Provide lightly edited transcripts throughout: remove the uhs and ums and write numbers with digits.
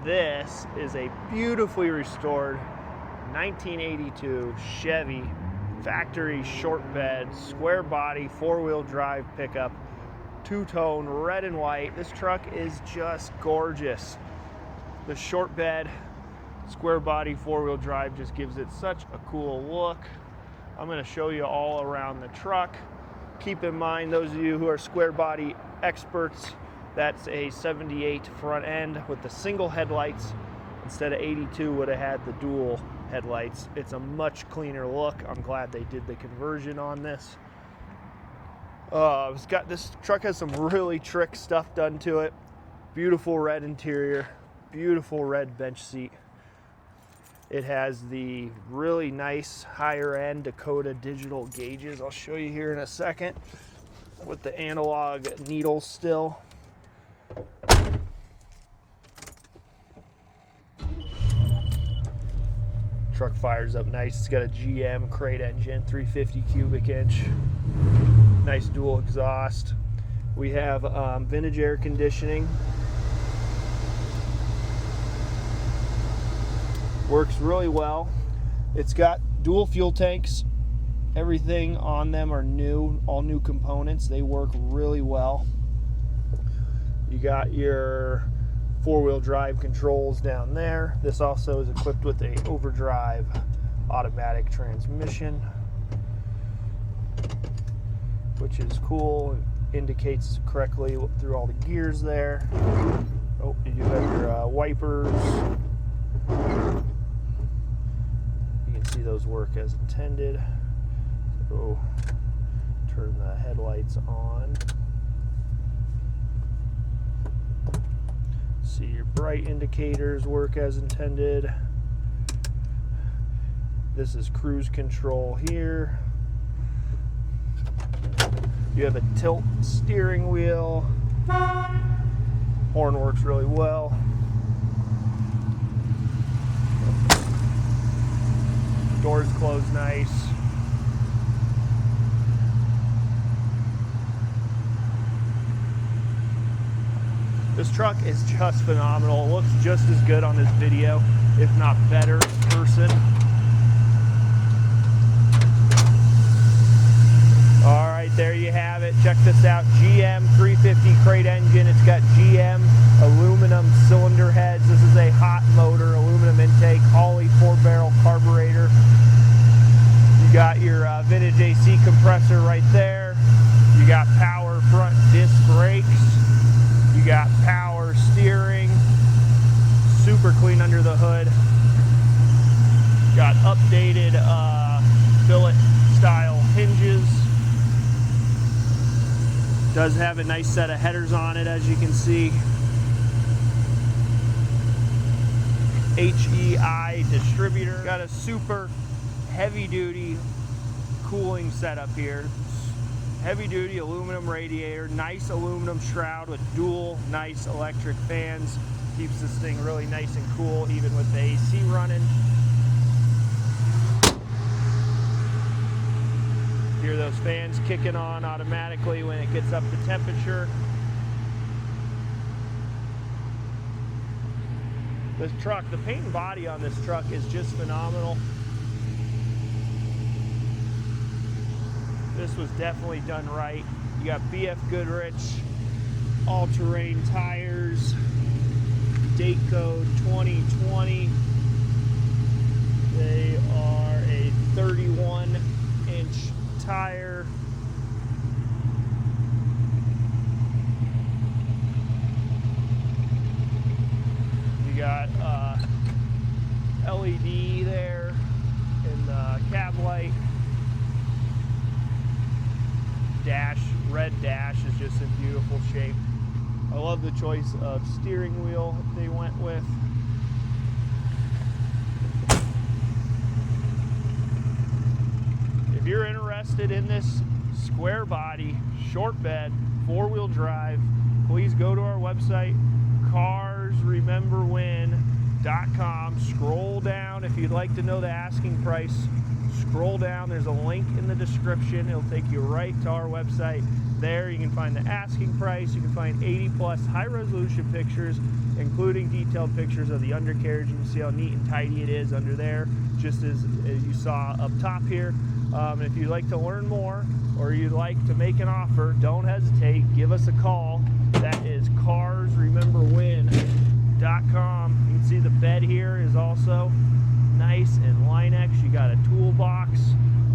This is a beautifully restored 1982 Chevy factory short bed, square body, four-wheel drive pickup, two-tone, red and white. This truck is just gorgeous. The short bed, square body, four-wheel drive just gives it such a cool look. I'm going to show you all around the truck. Keep in mind, those of you who are square body experts, that's a 78 front end with the single headlights. Instead of 82 would have had the dual headlights. It's a much cleaner look. I'm glad they did the conversion on this. This truck has some really trick stuff done to it. Beautiful red interior, beautiful red bench seat. It has the really nice higher end Dakota digital gauges. I'll show you here in a second with the analog needles still. Truck fires up nice. It's got a GM crate engine, 350 cubic inch. Nice dual exhaust. We have vintage air conditioning. Works really well. It's got dual fuel tanks. Everything on them are new, all new components. They work really well. You got your four-wheel drive controls down there. This also is equipped with a Overdrive automatic transmission, which is cool and indicates correctly through all the gears there. Oh, you do have your wipers. You can see those work as intended. So turn the headlights on. See your bright indicators work as intended. This is cruise control here. You have a tilt steering wheel. Horn works really well. Doors close nice. This truck is just phenomenal. It looks just as good on this video, if not better in person. All right, there you have it. Check this out. GM 350 crate engine. It's got GM aluminum cylinder heads. This is a hot motor, aluminum intake, Holley 4-barrel carburetor. You got your vintage AC compressor right there. You got power front disc brakes. You got power steering, super clean under the hood. Got updated billet style hinges. Does have a nice set of headers on it, as you can see. HEI distributor. Got a super heavy duty cooling setup here. Heavy duty aluminum radiator, nice aluminum shroud with dual nice electric fans. Keeps this thing really nice and cool even with the AC running. Hear those fans kicking on automatically when it gets up to temperature. This truck, the paint and body on this truck is just phenomenal. This was definitely done right. You got BF Goodrich, all-terrain tires, date code 2020. They are a 31-inch tire. You got LED there in the cab light. Red dash is just in beautiful shape. I love the choice of steering wheel they went with. If you're interested in this square body, short bed, four-wheel drive, please go to our website, carsrememberwhen.com. Scroll down if you'd like to know the asking price. Scroll down, there's a link in the description. It'll take you right to our website. There you can find the asking price. You can find 80+ high-resolution pictures including detailed pictures of the undercarriage. You can see how neat and tidy it is under there, just as you saw up top here. If you'd like to learn more or you'd like to make an offer, don't hesitate, give us a call. That is carsrememberwhen.com. You can see the bed here is also nice and Linex. You got a toolbox.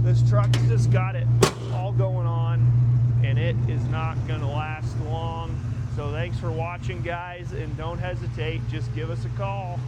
This truck's just got it all going on, and it is not going to last long. So thanks for watching, guys, and don't hesitate, just give us a call.